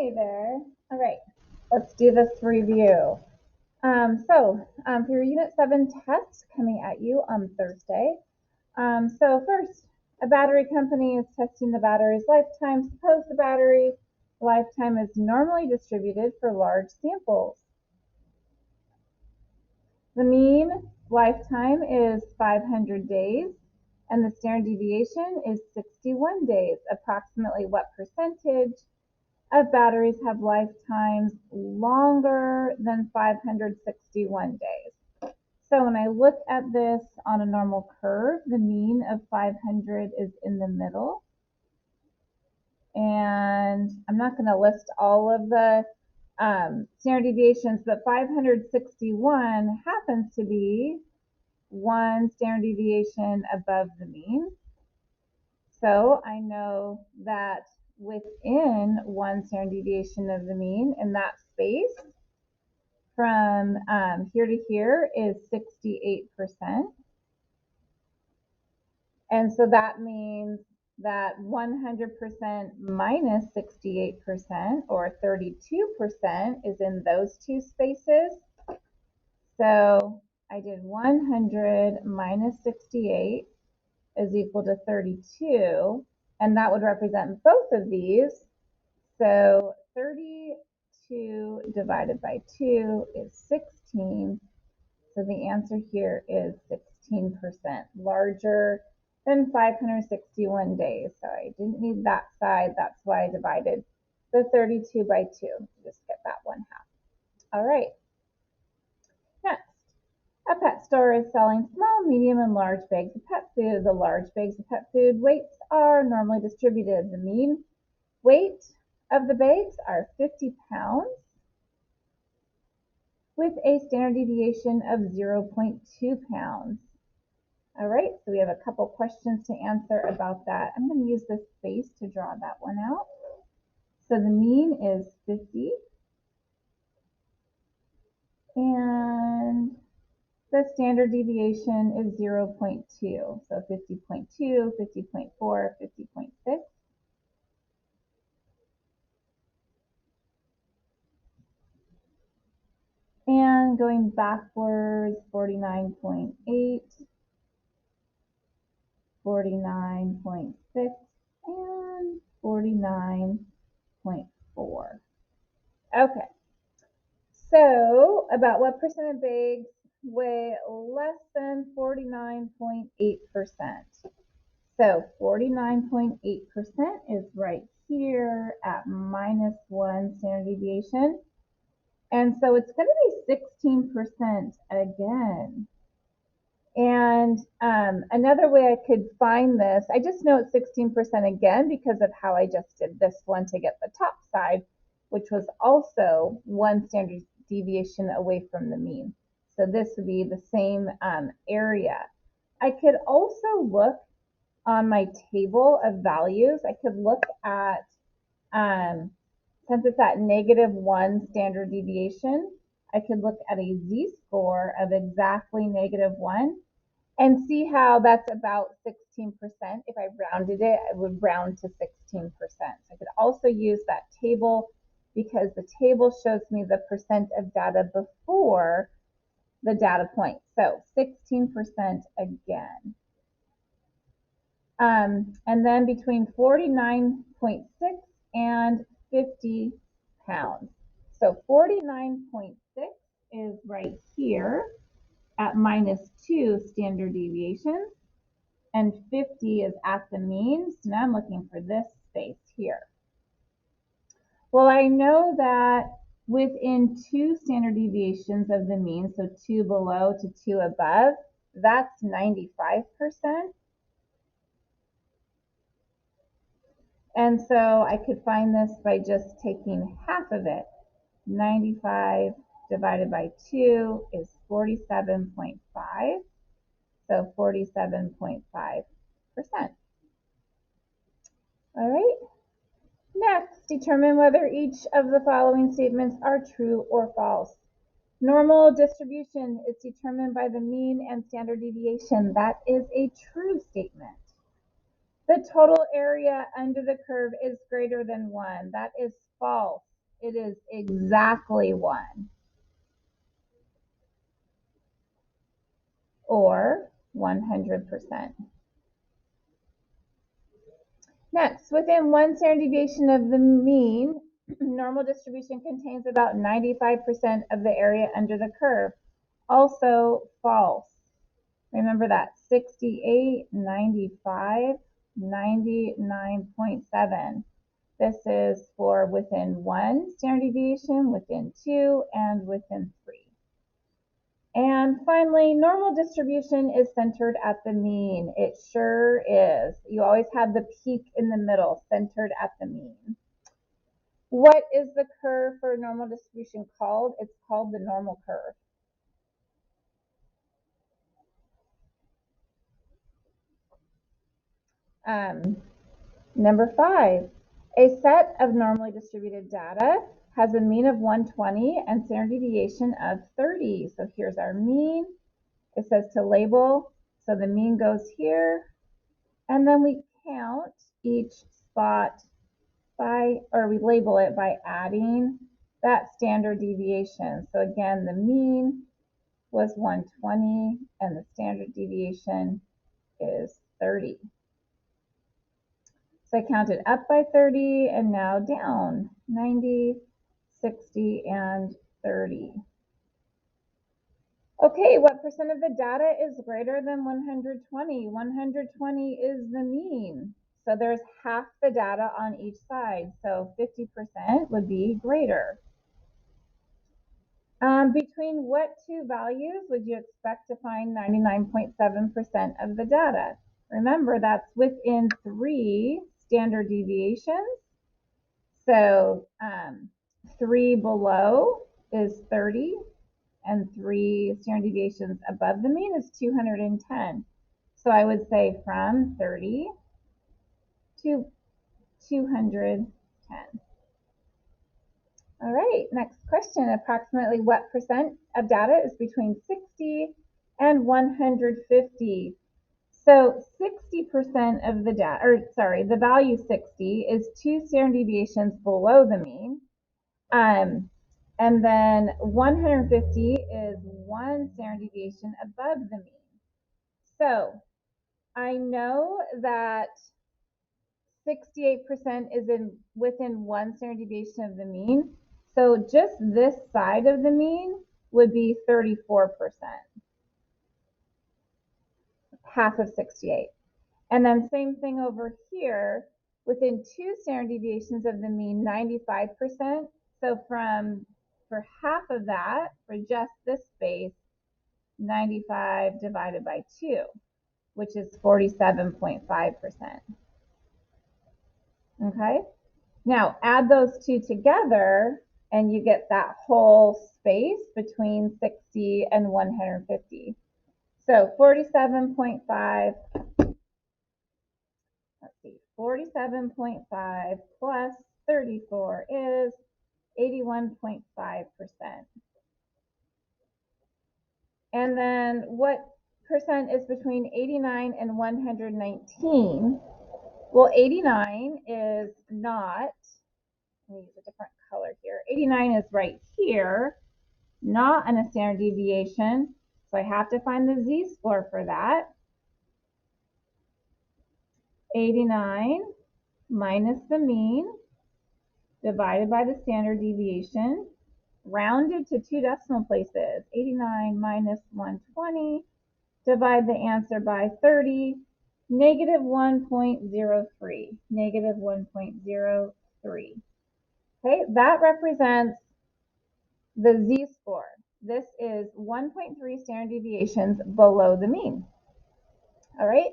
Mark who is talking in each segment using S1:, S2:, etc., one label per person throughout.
S1: Hey there. All right, let's do this review. For your Unit 7 test coming at you on Thursday. First, a battery company is testing the battery's lifetime. Suppose the battery lifetime is normally distributed for large samples. The mean lifetime is 500 days, and the standard deviation is 61 days. Approximately what percentage of batteries have lifetimes longer than 561 days? So when I look at this on a normal curve, the mean of 500 is in the middle. And I'm not going to list all of the standard deviations, but 561 happens to be one standard deviation above the mean. So I know that within one standard deviation of the mean in that space from here to here is 68%. And so that means that 100% minus 68% or 32% is in those two spaces. So I did 100 minus 68 is equal to 32, and that would represent both of these. So 32 divided by 2 is 16. So the answer here is 16%, larger than 561 days. So I didn't need that side. That's why I divided the 32 by 2 to just get that 1/2. All right. Next, a pet store is selling small, medium, and large bags of pet food. The large bags of pet food weights are normally distributed. The mean weight of the bags are 50 pounds with a standard deviation of 0.2 pounds. All right, so we have a couple questions to answer about that. I'm going to use this space to draw that one out. So the mean is 50, and the standard deviation is 0.2. So 50.2, 50.4, 50.6. And going backwards, 49.8, 49.6, and 49.4. Okay, so about what percent of bags weigh less than 49.8%? So 49.8% is right here at -1 standard deviation. And so it's going to be 16% again. And another way I could find this, I just know it's 16% again because of how I just did this one to get the top side, which was also one standard deviation away from the mean. So this would be the same area. I could also look on my table of values. I could look at, since it's at -1 standard deviation, I could look at a z-score of exactly -1 and see how that's about 16%. If I rounded it, I would round to 16%. So I could also use that table because the table shows me the percent of data before the data point. So 16% again. And then between 49.6 and 50 pounds. So 49.6 is right here at -2 standard deviations, and 50 is at the mean. So now I'm looking for this space here. Well, I know that within 2 standard deviations of the mean, so 2 below to 2 above, that's 95%. And so I could find this by just taking half of it. 95 divided by 2 is 47.5. So 47.5%. All right. Next, determine whether each of the following statements are true or false. Normal distribution is determined by the mean and standard deviation. That is a true statement. The total area under the curve is greater than 1. That is false. It is exactly 1. Or 100%. Next, within 1 standard deviation of the mean, normal distribution contains about 95% of the area under the curve. Also false. Remember that 68, 95, 99.7. This is for within 1 standard deviation, within 2, and within 3. And finally, normal distribution is centered at the mean. It sure is. You always have the peak in the middle, centered at the mean. What is the curve for normal distribution called? It's called the normal curve. Number 5, a set of normally distributed data has a mean of 120 and standard deviation of 30. So here's our mean. It says to label, so the mean goes here, and then we count each spot by, or we label it by adding that standard deviation. So again, the mean was 120 and the standard deviation is 30. So I counted up by 30 and now down, 90, 60, and 30. Okay, what percent of the data is greater than 120? 120 is the mean. So there's half the data on each side. So 50% would be greater. Between what two values would you expect to find 99.7% of the data? Remember, that's within 3 standard deviations. So 3 below is 30, and 3 standard deviations above the mean is 210. So I would say from 30 to 210. All right, next question. Approximately what percent of data is between 60 and 150? So 60% of the data, or sorry, the value 60 is 2 standard deviations below the mean. And then 150 is 1 standard deviation above the mean. So I know that 68% is within 1 standard deviation of the mean. So just this side of the mean would be 34%, half of 68. And then same thing over here, within 2 standard deviations of the mean, 95%. So for half of that, for just this space, 95 divided by 2, which is 47.5%. Okay? Now add those two together and you get that whole space between 60 and 150. So 47.5, let's see, 47.5 plus 34 is 81.5%. And then what percent is between 89 and 119? Well, 89 is not, let me use a different color here. 89 is right here, not in a standard deviation. So I have to find the z-score for that. 89 minus the mean divided by the standard deviation, rounded to 2 decimal places. 89 minus 120, divide the answer by 30, negative 1.03, negative 1.03. Okay, that represents the z-score. This is 1.3 standard deviations below the mean. All right.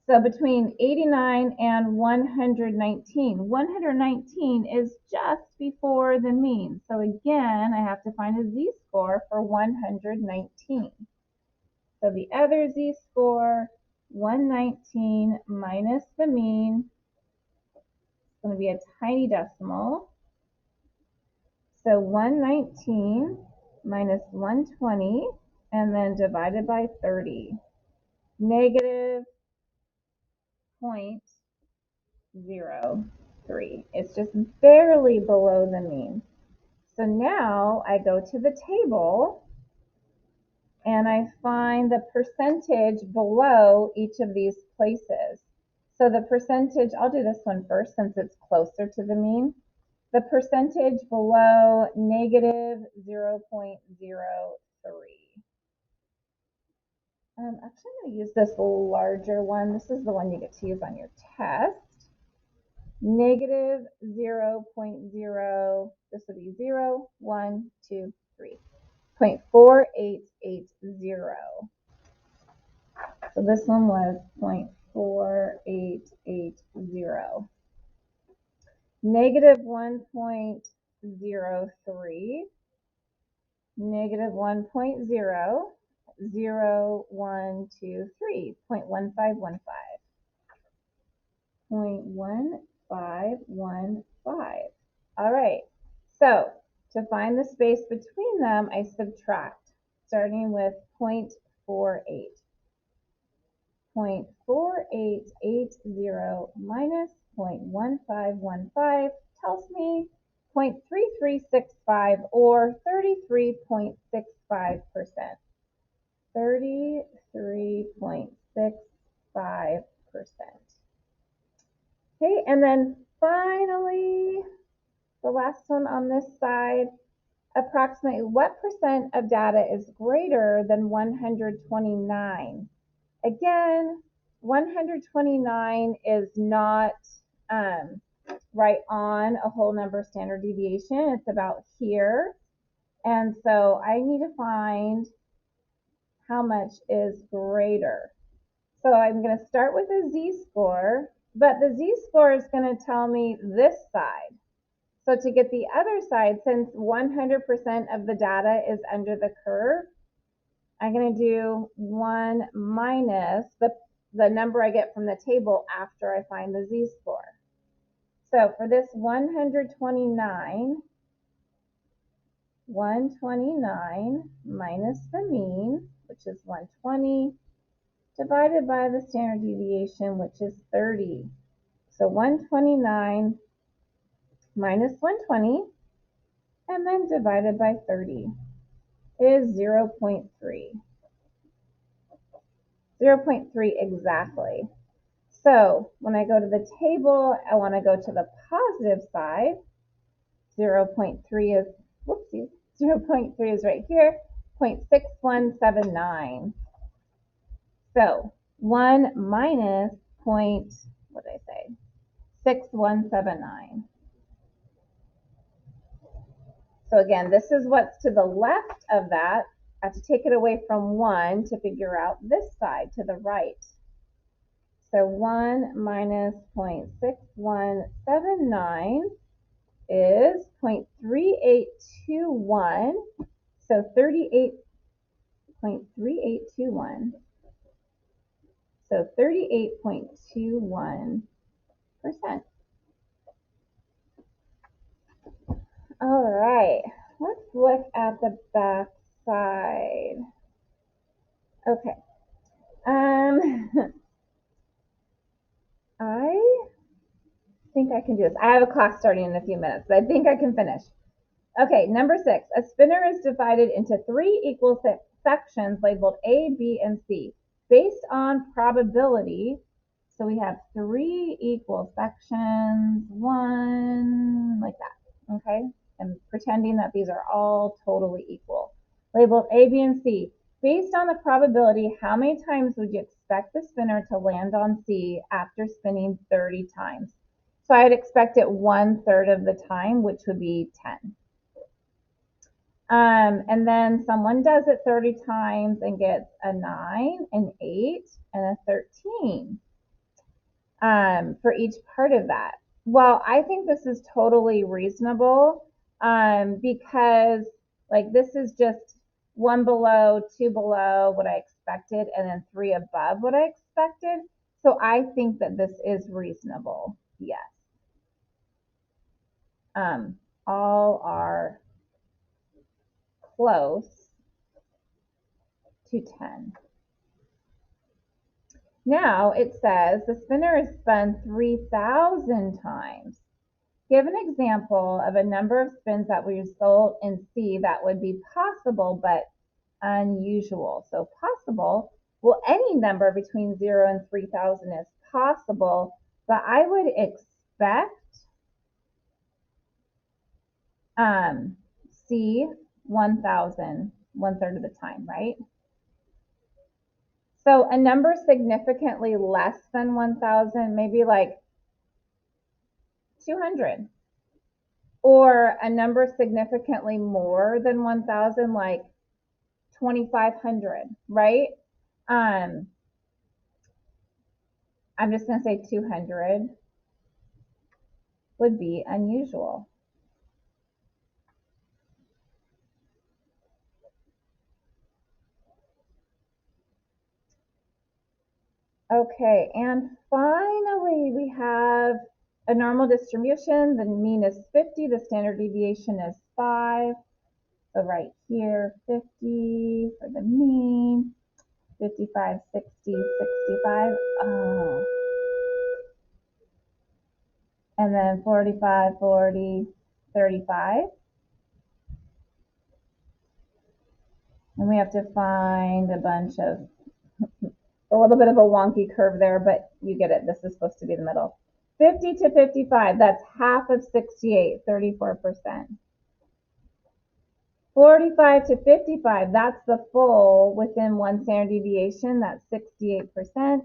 S1: So between 89 and 119, 119 is just before the mean. So again, I have to find a z-score for 119. So the other z-score, 119 minus the mean, it's going to be a tiny decimal. So 119 minus 120, and then divided by 30. Negative 0.0. 0.3. It's just barely below the mean. So now I go to the table and I find the percentage below each of these places. So the percentage, I'll do this one first since it's closer to the mean. The percentage below negative 0.03. Actually, I'm going to use this larger one. This is the one you get to use on your test. Negative 0.0, this would be 0, 1, 2, 3. 0.4880. So this one was 0.4880. Negative 1.03. Negative 1.0. 0, 1, 2, 3. 0.1515. 0.1515. All right. So to find the space between them, I subtract, starting with 0.48. 0.4880 minus 0.1515 tells me 0.3365 or 33.65%. 33.65%. Okay, and then finally, the last one on this side, approximately what percent of data is greater than 129? Again, 129 is not right on a whole number standard deviation. It's about here. And so I need to find how much is greater. So I'm going to start with a z-score, but the z-score is going to tell me this side. So to get the other side, since 100% of the data is under the curve, I'm going to do 1 minus the number I get from the table after I find the z-score. So for this 129 minus the mean, which is 120, divided by the standard deviation, which is 30. So 129 minus 120, and then divided by 30 is 0.3. 0.3 exactly. So when I go to the table, I want to go to the positive side. 0.3 is, whoopsies, 0.3 is right here, 0.6179. So 1 minus what did I say? 6179. So again, this is what's to the left of that. I have to take it away from 1 to figure out this side to the right. So 1 minus 0.6179 is 0.3821. So 38.3821. So 38.21%. All right, let's look at the back side. Okay. I think I can do this. I have a class starting in a few minutes, but I think I can finish. Okay, number 6. A spinner is divided into 3 equal sections labeled A, B, and C based on probability. So we have 3 equal sections, 1 like that, okay? And pretending that these are all totally equal. Labeled A, B, and C. Based on the probability, how many times would you expect the spinner to land on C after spinning 30 times? So I'd expect it 1/3 of the time, which would be 10. And then someone does it 30 times and gets a 9, an 8, and a 13 for each part of that. Well, I think this is totally reasonable because like this is just 1 below, 2 below what I expected, and then 3 above what I expected. So I think that this is reasonable, yes. All are close to 10. Now it says the spinner is spun 3,000 times. Give an example of a number of spins that will result in C that would be possible but unusual. So possible, well, any number between 0 and 3,000 is possible, but I would expect C 1,000 1/3 of the time, right? So a number significantly less than 1,000, maybe like 200. Or a number significantly more than 1,000, like 2,500, right? I'm just going to say 200 would be unusual. Okay, and finally we have a normal distribution. The mean is 50, the standard deviation is 5. So right here, 50 for the mean, 55, 60, 65. Oh. And then 45, 40, 35. And we have to find a bunch of, a little bit of a wonky curve there, but you get it. This is supposed to be the middle. 50 to 55, that's half of 68, 34%. 45 to 55, that's the full within 1 standard deviation, that's 68%.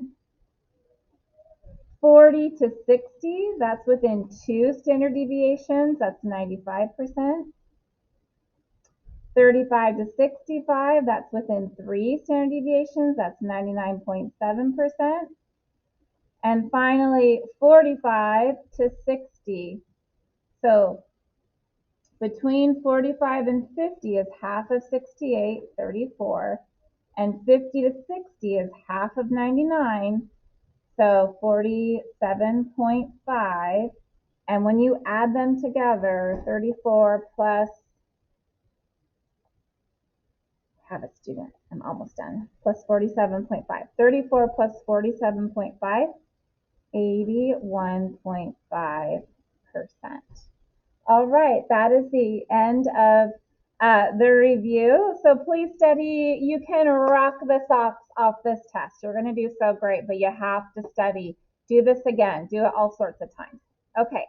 S1: 40 to 60, that's within 2 standard deviations, that's 95%. 35 to 65, that's within 3 standard deviations, that's 99.7%. And finally, 45 to 60. So between 45 and 50 is half of 68, 34. And 50 to 60 is half of 99, so 47.5. And when you add them together, 34 plus, have a student, I'm almost done, plus 47.5. 34 plus 47.5, 81.5%. All right, that is the end of the review. So please study. You can rock the socks off this test. You're going to do so great, but you have to study. Do this again. Do it all sorts of times. Okay.